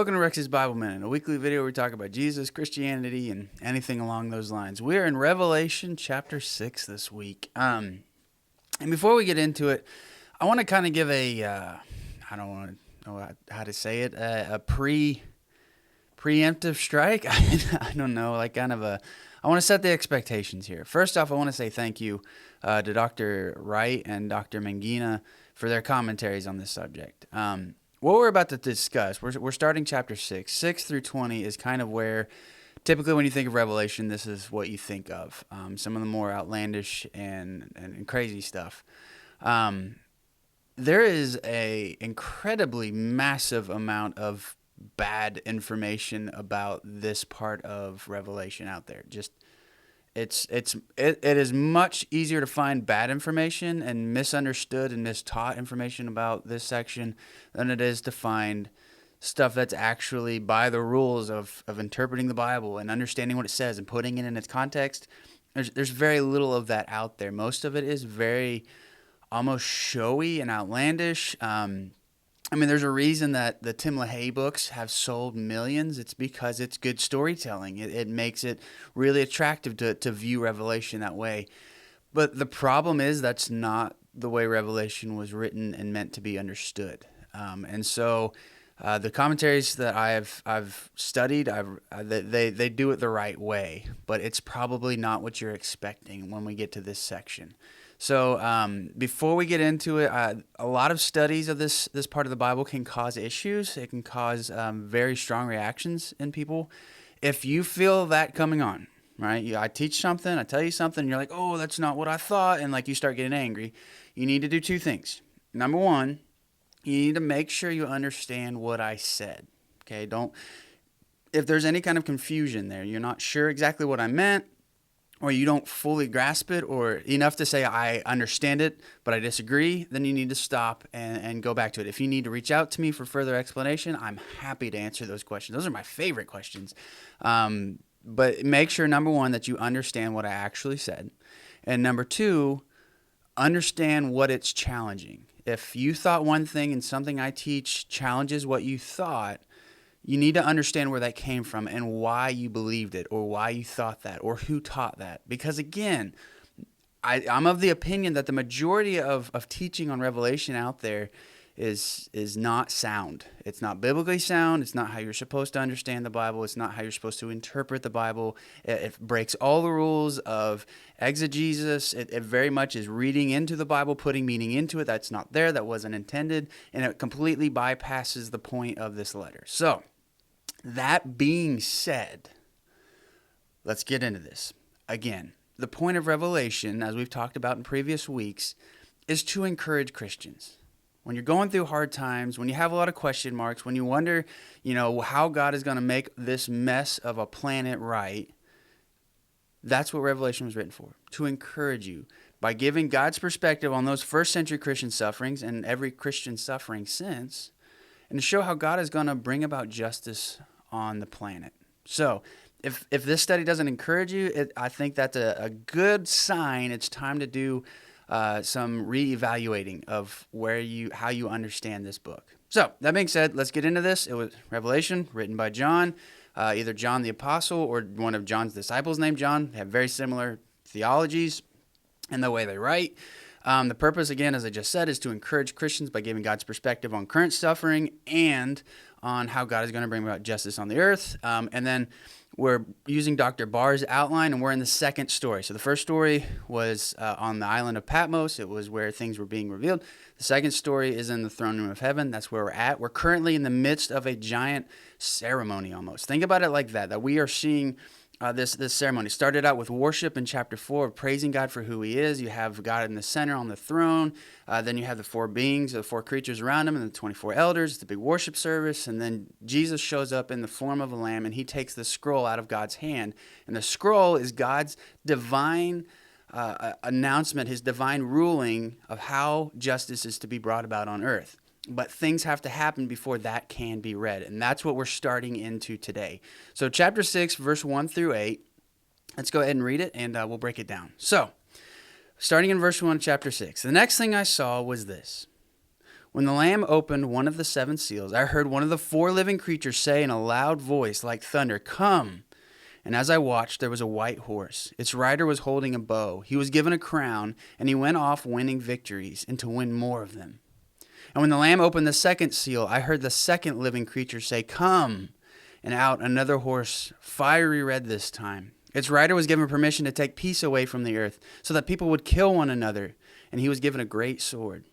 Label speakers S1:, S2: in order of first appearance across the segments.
S1: Welcome to Rex's Bible Minute, a weekly video where we talk about Jesus, Christianity, and anything along those lines. We are in Revelation chapter 6 this week. And before we get into it, I want to kind of give I don't want to know how to say it, a preemptive strike. I don't know, I want to set the expectations here. First off, I want to say thank you to Dr. Wright and Dr. Mangina for their commentaries on this subject. What we're about to discuss, we're starting chapter 6. 6 through 20 is kind of where, typically when you think of Revelation, this is what you think of. Some of the more outlandish and crazy stuff. There is a incredibly massive amount of bad information about this part of Revelation out there. It is much easier to find bad information and misunderstood and mistaught information about this section than it is to find stuff that's actually by the rules of interpreting the Bible and understanding what it says and putting it in its context. There's very little of that out there. Most of it is very almost showy and outlandish. There's a reason that the Tim LaHaye books have sold millions. It's because it's good storytelling. It makes it really attractive to view Revelation that way. But the problem is that's not the way Revelation was written and meant to be understood. So the commentaries that I've studied, they do it the right way. But it's probably not what you're expecting when we get to this section. So before we get into it, a lot of studies of this part of the Bible can cause issues. It can cause very strong reactions in people. If you feel that coming on, right? I teach something, I tell you something, and you're like, oh, that's not what I thought, and you start getting angry. You need to do two things. Number one, you need to make sure you understand what I said. Okay, if there's any kind of confusion there, you're not sure exactly what I meant, or you don't fully grasp it, or enough to say, I understand it, but I disagree, then you need to stop and go back to it. If you need to reach out to me for further explanation, I'm happy to answer those questions. Those are my favorite questions. But make sure, number one, that you understand what I actually said. And number two, understand what it's challenging. If you thought one thing and something I teach challenges what you thought, you need to understand where that came from and why you believed it, or why you thought that, or who taught that. Because again, I'm of the opinion that the majority of teaching on Revelation out there is not sound. It's not biblically sound. It's not how you're supposed to understand the Bible. It's not how you're supposed to interpret the Bible. It breaks all the rules of exegesis. It very much is reading into the Bible, putting meaning into it that's not there, that wasn't intended, and it completely bypasses the point of this letter. So, that being said, let's get into this. Again, the point of Revelation, as we've talked about in previous weeks, is to encourage Christians. When you're going through hard times, when you have a lot of question marks, when you wonder, how God is going to make this mess of a planet right, that's what Revelation was written for, to encourage you by giving God's perspective on those first century Christian sufferings and every Christian suffering since, and to show how God is going to bring about justice on the planet. So, if this study doesn't encourage you, I think that's a good sign. It's time to do some reevaluating of how you understand this book. So, that being said, let's get into this. It was Revelation, written by John, either John the Apostle or one of John's disciples named John. They have very similar theologies in the way they write. The purpose, again, as I just said, is to encourage Christians by giving God's perspective on current suffering and on how God is going to bring about justice on the earth. And then we're using Dr. Barr's outline, and we're in the second story. So the first story was on the island of Patmos. It was where things were being revealed. The second story is in the throne room of heaven. That's where we're at. We're currently in the midst of a giant ceremony almost. Think about it like that we are seeing this ceremony. Started out with worship in chapter 4, of praising God for who he is. You have God in the center on the throne. Then you have the four beings, the four creatures around him, and the 24 elders. It's a big worship service. And then Jesus shows up in the form of a lamb, and he takes the scroll out of God's hand. And the scroll is God's divine announcement, his divine ruling of how justice is to be brought about on earth. But things have to happen before that can be read. And that's what we're starting into today. So chapter 6, verse 1 through 8. Let's go ahead and read it, and we'll break it down. So, starting in verse 1 of chapter 6. The next thing I saw was this. When the Lamb opened one of the seven seals, I heard one of the four living creatures say in a loud voice like thunder, "Come!" And as I watched, there was a white horse. Its rider was holding a bow. He was given a crown, and he went off winning victories and to win more of them. And when the Lamb opened the second seal, I heard the second living creature say, "Come!" And out another horse, fiery red this time. Its rider was given permission to take peace away from the earth, so that people would kill one another, and he was given a great sword.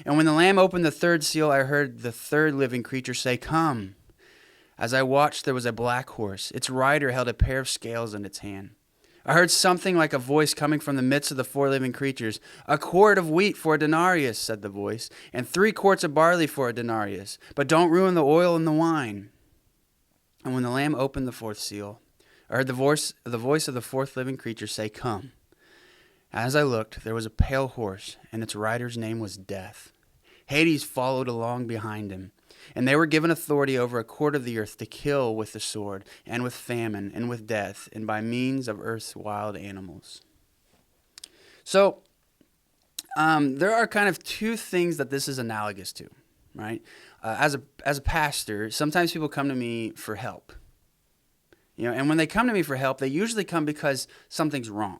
S1: And when the Lamb opened the third seal, I heard the third living creature say, "Come." As I watched, there was a black horse. Its rider held a pair of scales in its hand. I heard something like a voice coming from the midst of the four living creatures. "A quart of wheat for a denarius," said the voice, "and 3 quarts of barley for a denarius. But don't ruin the oil and the wine." And when the Lamb opened the fourth seal, I heard the voice of the fourth living creature say, "Come." As I looked, there was a pale horse, and its rider's name was Death. Hades followed along behind him, and they were given authority over a quart of the earth to kill with the sword, and with famine, and with death, and by means of earth's wild animals. So, there are kind of two things that this is analogous to, right? As a pastor, sometimes people come to me for help. And when they come to me for help, they usually come because something's wrong.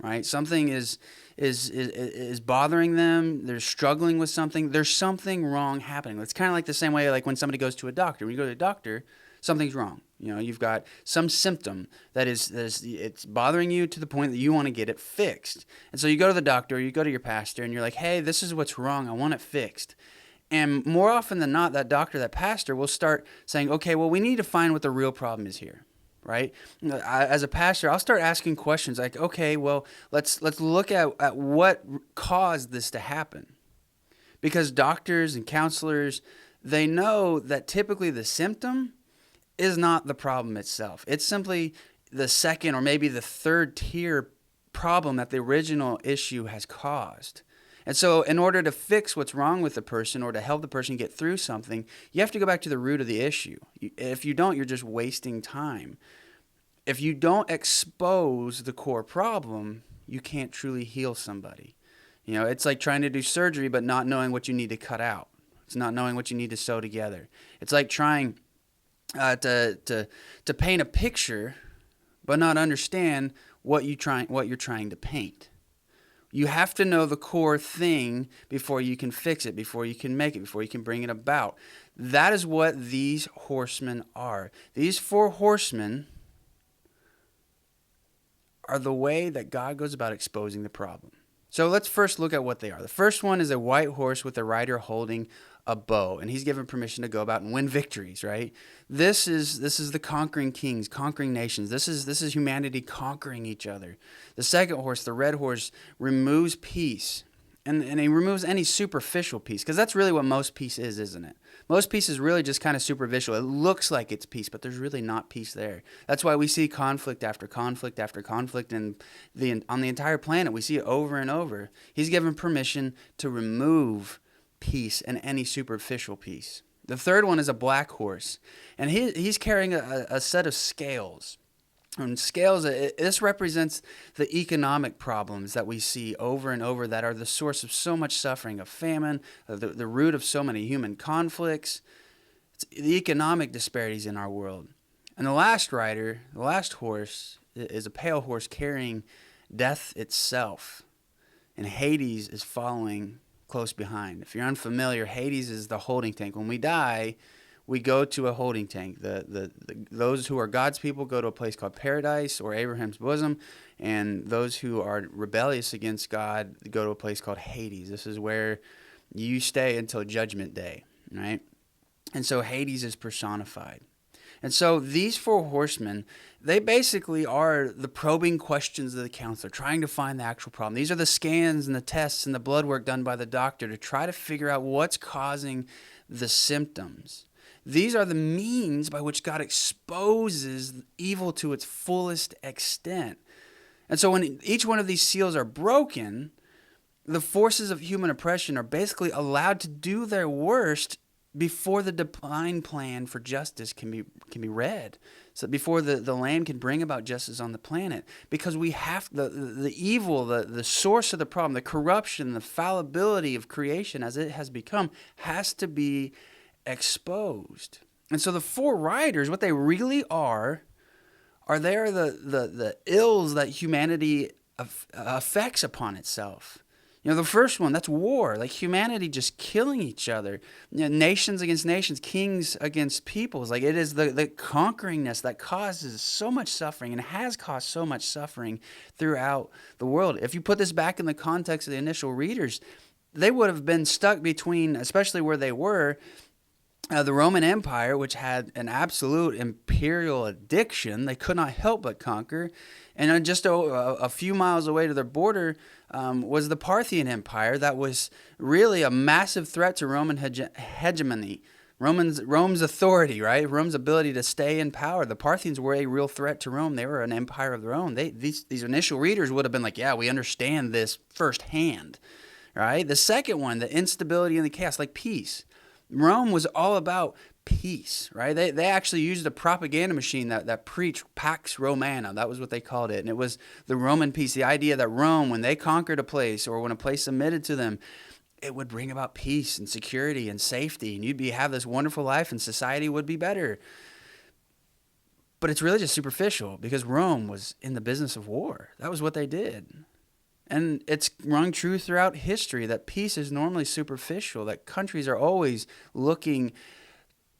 S1: Right? Something is bothering them. They're struggling with something. There's something wrong happening. It's kind of like the same way like when somebody goes to a doctor. When you go to a doctor, something's wrong. You've got some symptom that it's bothering you to the point that you want to get it fixed. And so you go to the doctor, you go to your pastor, and you're like, "Hey, this is what's wrong. I want it fixed." And more often than not, that doctor, that pastor will start saying, "Okay, well, we need to find what the real problem is here." Right? As a pastor, I'll start asking questions like, "Okay, well, let's look at what caused this to happen." Because doctors and counselors, they know that typically the symptom is not the problem itself. It's simply the second or maybe the third tier problem that the original issue has caused. And so in order to fix what's wrong with the person or to help the person get through something, you have to go back to the root of the issue. If you don't, you're just wasting time. If you don't expose the core problem, you can't truly heal somebody. It's like trying to do surgery but not knowing what you need to cut out. It's not knowing what you need to sew together. It's like trying to paint a picture but not understand what you're trying to paint. You have to know the core thing before you can fix it, before you can make it, before you can bring it about. That is what these horsemen are. These 4 horsemen are the way that God goes about exposing the problem. So let's first look at what they are. The first one is a white horse with a rider holding a bow, and he's given permission to go about and win victories, right? This is the conquering kings, conquering nations. This is humanity conquering each other. The second horse, the red horse, removes peace, and he removes any superficial peace, because that's really what most peace is, isn't it? Most peace is really just kind of superficial. It looks like it's peace, but there's really not peace there. That's why we see conflict after conflict after conflict, and on the entire planet, we see it over and over. He's given permission to remove peace and any superficial peace. The third one is a black horse, and he's carrying a set of scales. And scales, this represents the economic problems that we see over and over that are the source of so much suffering, of famine, the root of so many human conflicts. It's the economic disparities in our world. And the last rider, the last horse, is a pale horse carrying death itself. And Hades is following close behind. If you're unfamiliar, Hades is the holding tank. When we die, we go to a holding tank. Those who are God's people go to a place called paradise or Abraham's bosom, and those who are rebellious against God go to a place called Hades. This is where you stay until Judgment Day, right? And so Hades is personified. And so these 4 horsemen, they basically are the probing questions of the counselor, trying to find the actual problem. These are the scans and the tests and the blood work done by the doctor to try to figure out what's causing the symptoms. These are the means by which God exposes evil to its fullest extent. And so when each one of these seals are broken, the forces of human oppression are basically allowed to do their worst before the divine plan for justice can be read, so before the land can bring about justice on the planet, because we have the evil, the source of the problem, the corruption, the fallibility of creation as it has become, has to be exposed. And so the four riders, what they really they are the ills that humanity affects upon itself. The first one, that's war, like humanity just killing each other, nations against nations, kings against peoples. Like, it is the conqueringness that causes so much suffering and has caused so much suffering throughout the world. If you put this back in the context of the initial readers, they would have been stuck between, especially where they were, the Roman Empire, which had an absolute imperial addiction they could not help but conquer. And just a few miles away to their border was the Parthian Empire that was really a massive threat to Roman hegemony. Rome's authority, right? Rome's ability to stay in power. The Parthians were a real threat to Rome. They were an empire of their own. These initial readers would have been like, yeah, we understand this firsthand, right? The second one, the instability and the chaos, like peace. Rome was all about peace, right? They actually used a propaganda machine that preached Pax Romana. That was what they called it. And it was the Roman peace, the idea that Rome, when they conquered a place or when a place submitted to them, it would bring about peace and security and safety. And you'd have this wonderful life and society would be better. But it's really just superficial, because Rome was in the business of war. That was what they did. And it's rung true throughout history that peace is normally superficial, that countries are always looking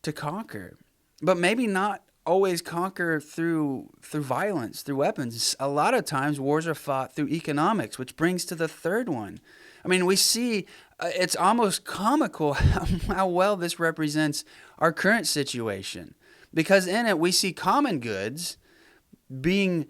S1: to conquer, but maybe not always conquer through violence, through weapons. A lot of times wars are fought through economics, which brings to the third one. I mean, we see it's almost comical how well this represents our current situation, because in it we see common goods being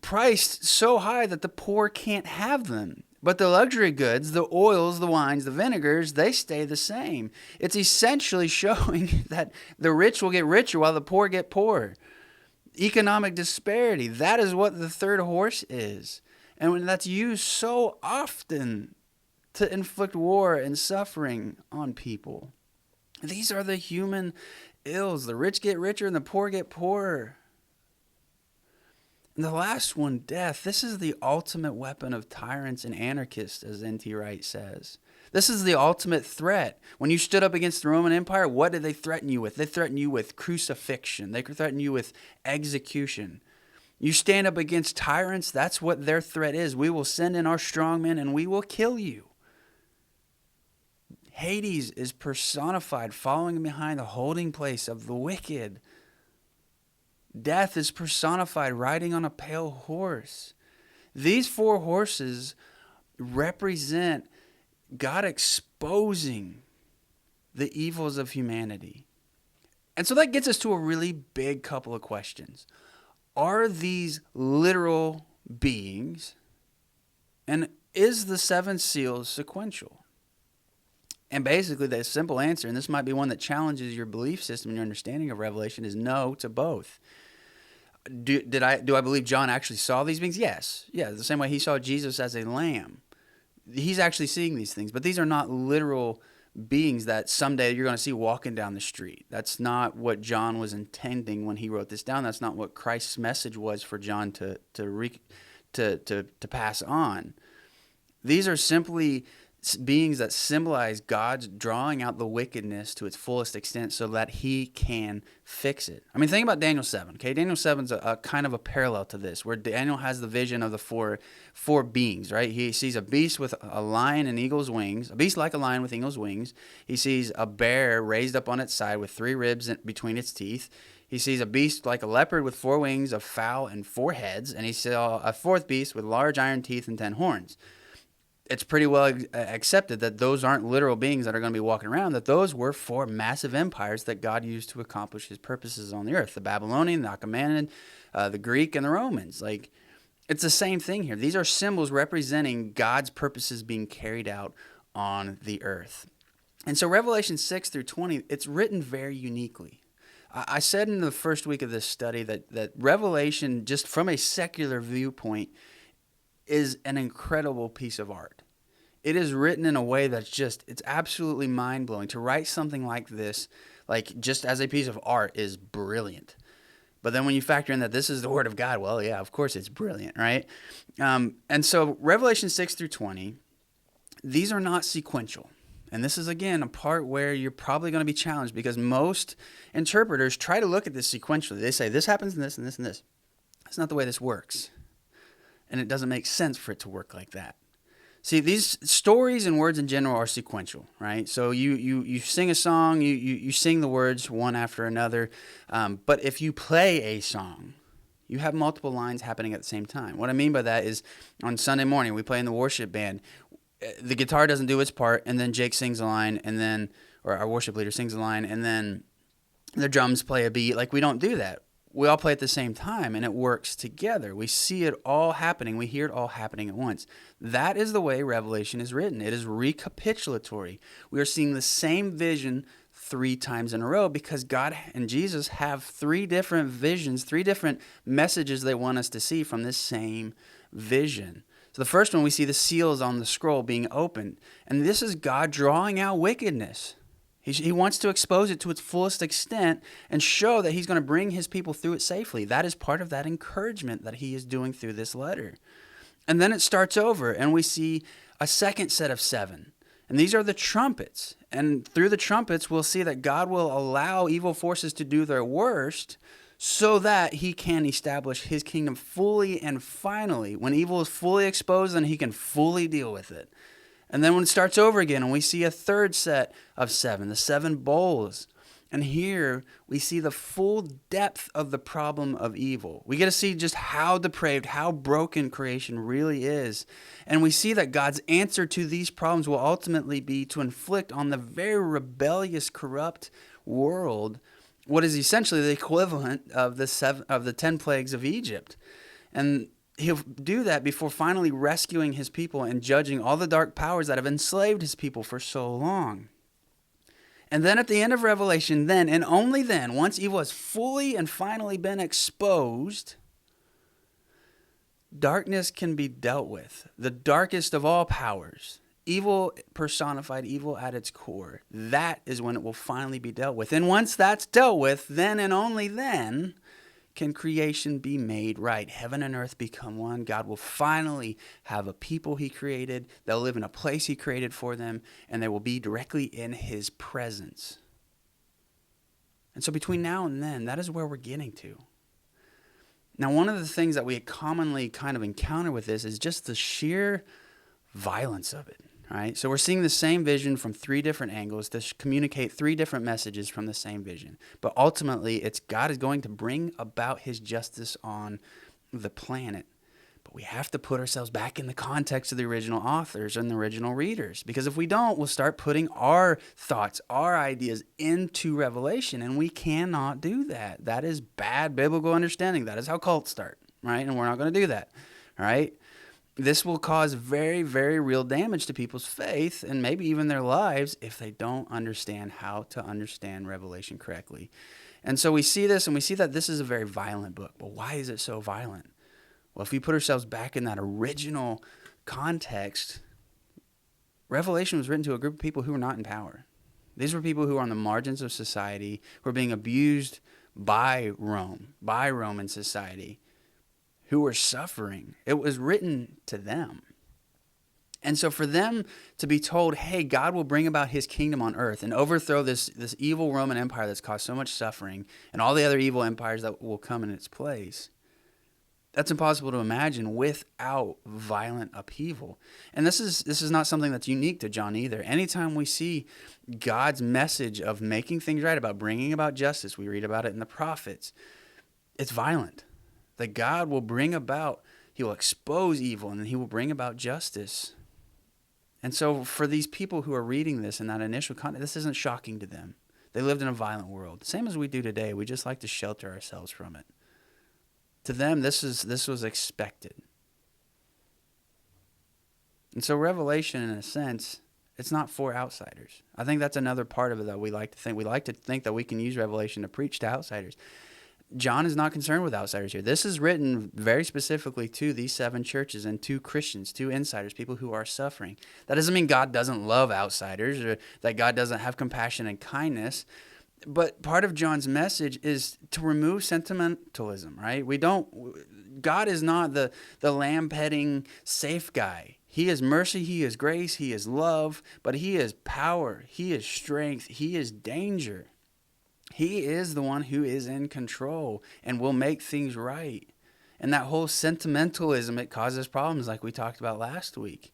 S1: priced so high that the poor can't have them. But the luxury goods, the oils, the wines, the vinegars, they stay the same. It's essentially showing that the rich will get richer while the poor get poorer. Economic disparity, that is what the third horse is. And when that's used so often to inflict war and suffering on people. These are the human ills. The rich get richer and the poor get poorer. And the last one, death, this is the ultimate weapon of tyrants and anarchists, as N.T. Wright says. This is the ultimate threat. When you stood up against the Roman Empire, what did they threaten you with? They threatened you with crucifixion. They threatened you with execution. You stand up against tyrants, that's what their threat is. We will send in our strongmen and we will kill you. Hades is personified, following behind the holding place of the wicked. Death is personified, riding on a pale horse. These four horses represent God exposing the evils of humanity. And so that gets us to a really big couple of questions. Are these literal beings? And is the seven seals sequential? And basically the simple answer, and this might be one that challenges your belief system and your understanding of Revelation, is no to both. Do I believe John actually saw these beings? Yes. Yeah, the same way he saw Jesus as a lamb. He's actually seeing these things, but these are not literal beings that someday you're going to see walking down the street. That's not what John was intending when he wrote this down. That's not what Christ's message was for John to pass on. These are simply beings that symbolize God's drawing out the wickedness to its fullest extent so that he can fix it. I mean, think about Daniel 7, okay? Daniel 7's a kind of a parallel to this, where Daniel has the vision of the four beings, right? He sees a beast with a lion and eagle's wings, a beast like a lion with eagle's wings. He sees a bear raised up on its side with 3 ribs between its teeth. He sees a beast like a leopard with 4 wings, a fowl, and 4 heads. And he saw a 4th beast with large iron teeth and 10 horns. It's pretty well accepted that those aren't literal beings that are going to be walking around, that those were 4 massive empires that God used to accomplish his purposes on the earth. The Babylonian, the Achaemenid, the Greek, and the Romans. Like, it's the same thing here. These are symbols representing God's purposes being carried out on the earth. And so Revelation 6 through 20, it's written very uniquely. I said in the first week of this study that Revelation, just from a secular viewpoint, is an incredible piece of art. it is written in a way that's it's absolutely mind-blowing. To write something like this, like just as a piece of art, is brilliant. But then when you factor in that this is the Word of God, well, yeah, of course it's brilliant, right? And so Revelation 6 through 20, these are not sequential. And this is, again, a part where you're probably going to be challenged because most interpreters try to look at this sequentially. They say this happens and this and this and this. That's not the way this works. And it doesn't make sense for it to work like that. See, these stories and words in general are sequential, right? So you sing a song, you sing the words one after another. But if you play a song, you have multiple lines happening at the same time. What I mean by that is on Sunday morning, we play in the worship band. The guitar doesn't do its part, and then Jake sings a line, or our worship leader sings a line, and then the drums play a beat. Like, we don't do that. We all play at the same time, and it works together. We see it all happening. We hear it all happening at once. That is the way Revelation is written. It is recapitulatory. We are seeing the same vision 3 times in a row because God and Jesus have 3 different visions, 3 different messages they want us to see from this same vision. So the first one, we see the seals on the scroll being opened, and this is God drawing out wickedness. He wants to expose it to its fullest extent and show that he's going to bring his people through it safely. That is part of that encouragement that he is doing through this letter. And then it starts over, and we see a second set of 7. And these are the trumpets. And through the trumpets, we'll see that God will allow evil forces to do their worst so that he can establish his kingdom fully and finally. When evil is fully exposed, then he can fully deal with it. And then when it starts over again, and we see a third set of 7, the 7 bowls. And here we see the full depth of the problem of evil. We get to see just how depraved, how broken creation really is. And we see that God's answer to these problems will ultimately be to inflict on the very rebellious, corrupt world what is essentially the equivalent of the 10 plagues of Egypt. And he'll do that before finally rescuing his people and judging all the dark powers that have enslaved his people for so long. And then at the end of Revelation, then and only then, once evil has fully and finally been exposed, darkness can be dealt with. The darkest of all powers, evil personified, evil at its core. That is when it will finally be dealt with. And once that's dealt with, then and only then can creation be made right. Heaven and earth become one. God will finally have a people he created. They'll live in a place he created for them, and they will be directly in his presence. And so between now and then, that is where we're getting to. Now, one of the things that we commonly kind of encounter with this is just the sheer violence of it. Right? So we're seeing the same vision from 3 different angles to communicate 3 different messages from the same vision. But ultimately, it's God is going to bring about his justice on the planet. But we have to put ourselves back in the context of the original authors and the original readers. Because if we don't, we'll start putting our thoughts, our ideas into Revelation. And we cannot do that. That is bad biblical understanding. That is how cults start. Right? And we're not going to do that. All right? This will cause very, very real damage to people's faith and maybe even their lives if they don't understand how to understand Revelation correctly. And so we see this, and we see that this is a very violent book. But why is it so violent? Well, if we put ourselves back in that original context, Revelation was written to a group of people who were not in power. These were people who were on the margins of society, who were being abused by Rome, by Roman society, who were suffering. It was written to them. And so for them to be told, hey, God will bring about his kingdom on earth and overthrow this evil Roman Empire that's caused so much suffering and all the other evil empires that will come in its place, that's impossible to imagine without violent upheaval. And this is not something that's unique to John either. Anytime we see God's message of making things right, about bringing about justice, we read about it in the prophets, it's violent. That God will bring about, he will expose evil, and he will bring about justice. And so for these people who are reading this in that initial context, this isn't shocking to them. They lived in a violent world, same as we do today. We just like to shelter ourselves from it. To them, this was expected. And so Revelation, in a sense, it's not for outsiders. I think that's another part of it that we like to think. We like to think that we can use Revelation to preach to outsiders. John is not concerned with outsiders here. This is written very specifically to these 7 churches and to Christians, to insiders, people who are suffering. That doesn't mean God doesn't love outsiders or that God doesn't have compassion and kindness. But part of John's message is to remove sentimentalism, right? God is not the lamb-petting safe guy. He is mercy, he is grace, he is love, but he is power, he is strength, he is danger. He is the one who is in control and will make things right. And that whole sentimentalism, it causes problems like we talked about last week.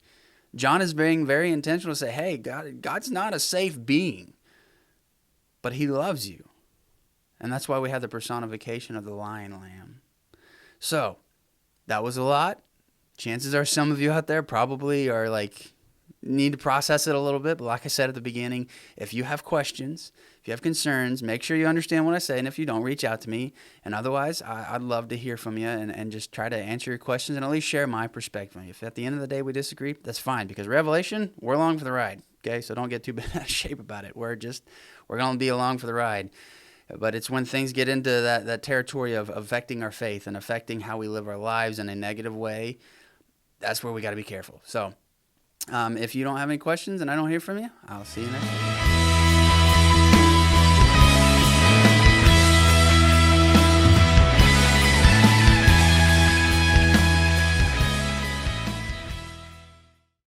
S1: John is being very intentional to say, hey, God's not a safe being, but he loves you. And that's why we have the personification of the lion lamb. So that was a lot. Chances are some of you out there probably are like, need to process it a little bit. But like I said at the beginning, if you have questions, if you have concerns, make sure you understand what I say. And if you don't, reach out to me. And otherwise, I'd love to hear from you and just try to answer your questions and at least share my perspective. If at the end of the day we disagree, that's fine, because Revelation, we're along for the ride. Okay, so don't get too bad out of shape about it. We're going to be along for the ride. But it's when things get into that territory of affecting our faith and affecting how we live our lives in a negative way, that's where we got to be careful. So if you don't have any questions and I don't hear from you, I'll see you next week.